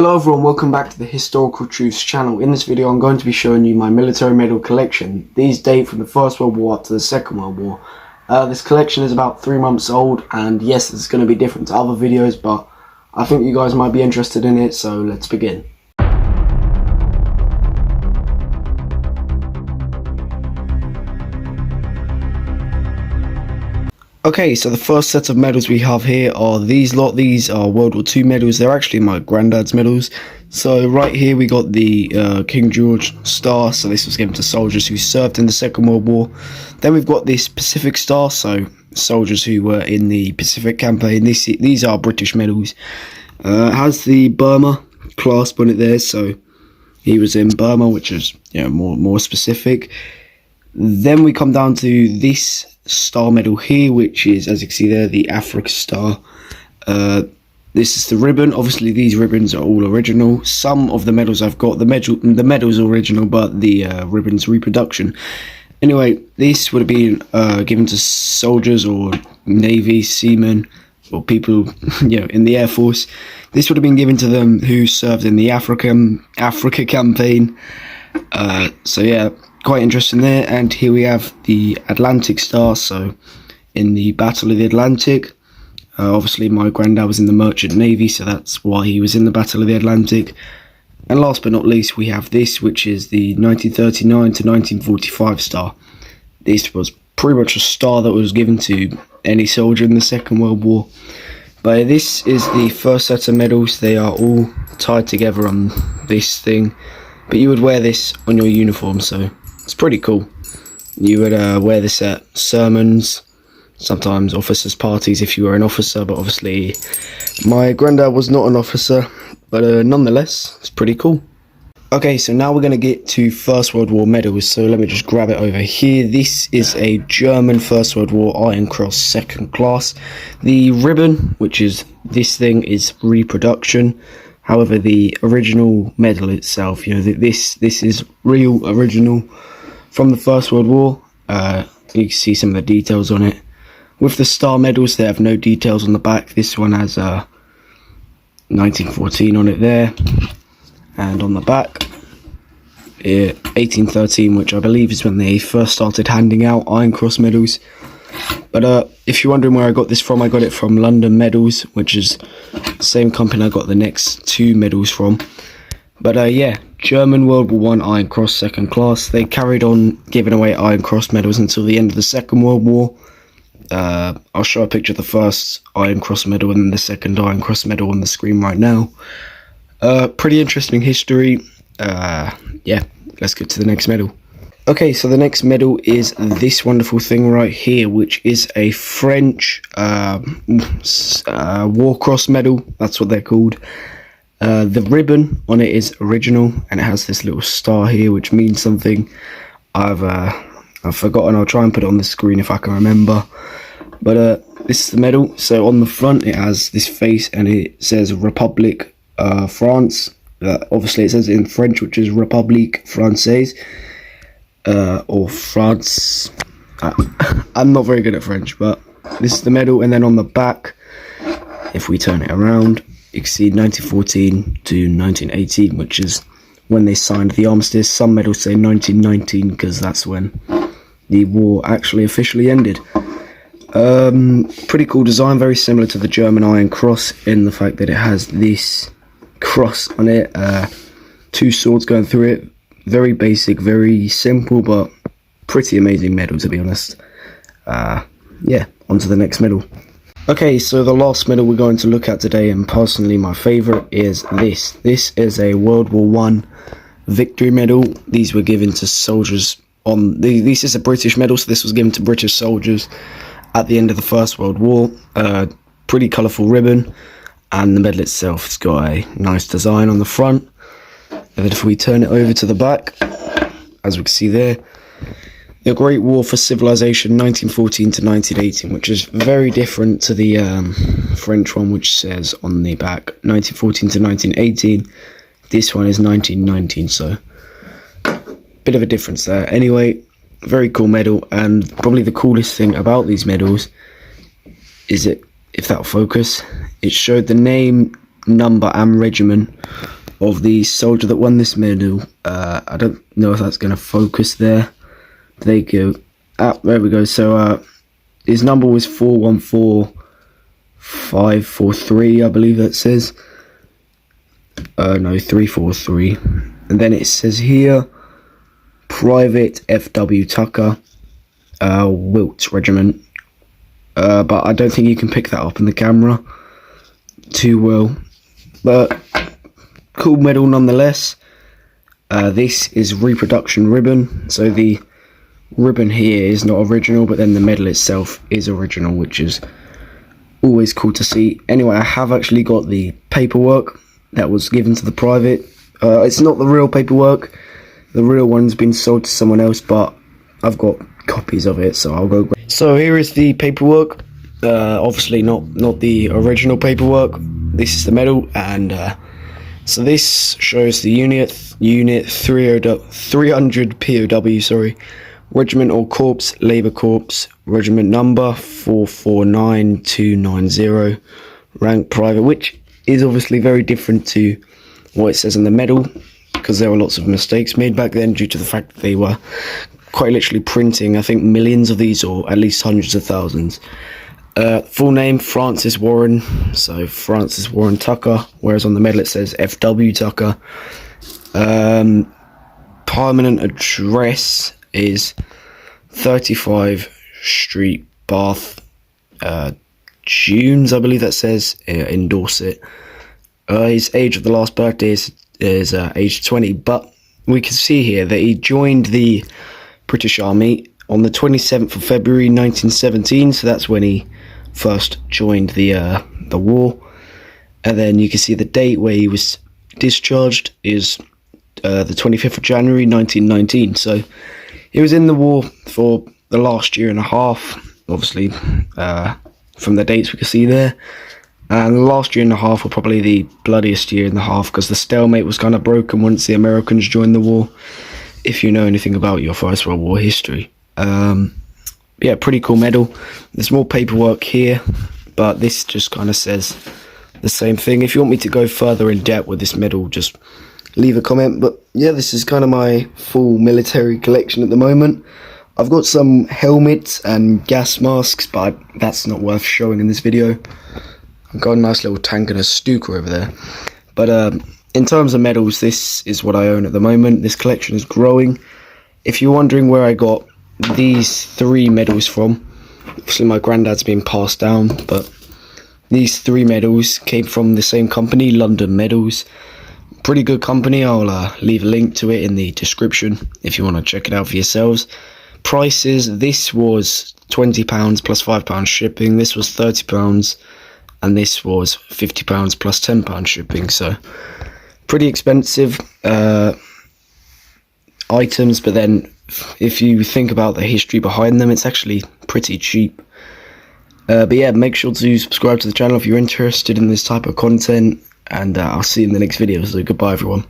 Hello everyone, welcome back to the Historical Truths channel. In this video I'm going to be showing you my military medal collection. These date from the First World War up to the Second World War. This collection is about 3 months old, and yes, it's going to be different to other videos, but I think you guys might be interested in it, so let's begin. Okay, so the first set of medals we have here are these lot. These are World War II medals. They're actually my granddad's medals. So right here we got the King George Star. So this was given to soldiers who served in the Second World War. Then we've got this Pacific Star. So soldiers who were in the Pacific campaign. These are British medals. It has the Burma clasp on it there. So he was in Burma, which is more specific. Then we come down to this star medal here, which is, as you can see there, the Africa Star. This is the ribbon. Obviously these ribbons are all original. Some of the medals I've got, the medal's original, but the ribbon's reproduction. Anyway, this would have been given to soldiers or Navy seamen or people in the Air Force. This would have been given to them who served in the Africa campaign. So yeah, quite interesting there. And here we have the Atlantic Star. So in the Battle of the Atlantic, obviously my granddad was in the Merchant Navy, so that's why he was in the Battle of the Atlantic. And last but not least, we have this, which is the 1939 to 1945 star. This was pretty much a star that was given to any soldier in the Second World War. But this is the first set of medals. They are all tied together on this thing, but you would wear this on your uniform, so it's pretty cool. You would wear this at sermons, sometimes officers' parties if you were an officer, but obviously my granddad was not an officer, but nonetheless, it's pretty cool. Okay, so now we're going to get to First World War medals, so let me just grab it over here. This is a German First World War Iron Cross second class. The ribbon, which is this thing, is reproduction. However, the original medal itself, this is real original from the First World War. You can see some of the details on it. With the star medals, they have no details on the back. This one has 1914 on it there, and on the back, 1813, which I believe is when they first started handing out Iron Cross medals. But if you're wondering where I got this from, I got it from London Medals, which is the same company I got the next 2 medals from. But yeah, German World War I Iron Cross second class. They carried on giving away Iron Cross medals until the end of the Second World War. I'll show a picture of the first Iron Cross medal and then the second Iron Cross medal on the screen right now. Pretty interesting history. Yeah, let's get to the next medal. Okay, so the next medal is this wonderful thing right here, which is a French War Cross medal. That's what they're called. The ribbon on it is original, and it has this little star here, which means something. I've forgotten. I'll try and put it on the screen if I can remember. But this is the medal. So on the front, it has this face, and it says Republique France. Obviously, it says it in French, which is République Française. Or France. I'm not very good at French, but this is the medal. And then on the back, if we turn it around, you can see 1914 to 1918, which is when they signed the armistice. Some medals say 1919 because that's when the war actually officially ended. Pretty cool design, very similar to the German Iron Cross in the fact that it has this cross on it, 2 swords going through it. Very basic, very simple, but pretty amazing medal, to be honest. Yeah, on to the next medal. Okay, so the last medal we're going to look at today, and personally my favourite, is this. This is a World War I victory medal. These were given to soldiers on... This is a British medal, so this was given to British soldiers at the end of the First World War. Pretty colourful ribbon, and the medal itself has got a nice design on the front. And then if we turn it over to the back, as we can see there, the Great War for Civilization 1914 to 1918, which is very different to the French one, which says on the back 1914 to 1918. This one is 1919, so bit of a difference there. Anyway, very cool medal, and probably the coolest thing about these medals is it, if that'll focus, it showed the name number and regiment of the soldier that won this medal. I don't know if that's going to focus there. There you go. There we go. So his number was 414543, I believe that says. No, 343. And then it says here, Private F.W. Tucker, Wilts Regiment. But I don't think you can pick that up in the camera too well. But cool medal nonetheless. This is reproduction ribbon. So the ribbon here is not original, but then the medal itself is original, which is always cool to see. Anyway, I have actually got the paperwork that was given to the private. It's not the real paperwork. The real one's been sold to someone else, but I've got copies of it, so I'll go. So here is the paperwork. Obviously not the original paperwork. This is the medal, and so this shows the unit 300 POW, sorry, regiment or corps, Labour Corps, regiment number 449290, rank private, which is obviously very different to what it says in the medal, because there were lots of mistakes made back then due to the fact that they were quite literally printing, I think, millions of these, or at least hundreds of thousands. Full name, Francis Warren, so Francis Warren Tucker, whereas on the medal it says F.W. Tucker. Permanent address is 35 Street, Bath, Dunes, I believe that says, in Dorset. His age of the last birthday is age 20, but we can see here that he joined the British Army on the 27th of February 1917, so that's when he first joined the war. And then you can see the date where he was discharged is the 25th of January 1919, so he was in the war for the last year and a half, obviously, from the dates we can see there. And the last year and a half were probably the bloodiest year and a half, because the stalemate was kind of broken once the Americans joined the war, if you know anything about your First World War history. Yeah, pretty cool medal. There's more paperwork here, but this just kind of says the same thing. If you want me to go further in depth with this medal, just leave a comment. But yeah, this is kind of my full military collection at the moment. I've got some helmets and gas masks, but that's not worth showing in this video. I've got a nice little tank and a Stuka over there. But in terms of medals, this is what I own at the moment. This collection is growing. If you're wondering where I got these 3 medals from, obviously my granddad's been passed down, but these 3 medals came from the same company, London Medals. Pretty good company. I'll leave a link to it in the description if you want to check it out for yourselves. Prices, this was £20 plus £5 shipping, this was £30, and this was £50 plus £10 shipping, so pretty expensive items, but then if you think about the history behind them, it's actually pretty cheap. But yeah, make sure to subscribe to the channel if you're interested in this type of content, and I'll see you in the next video, so goodbye everyone.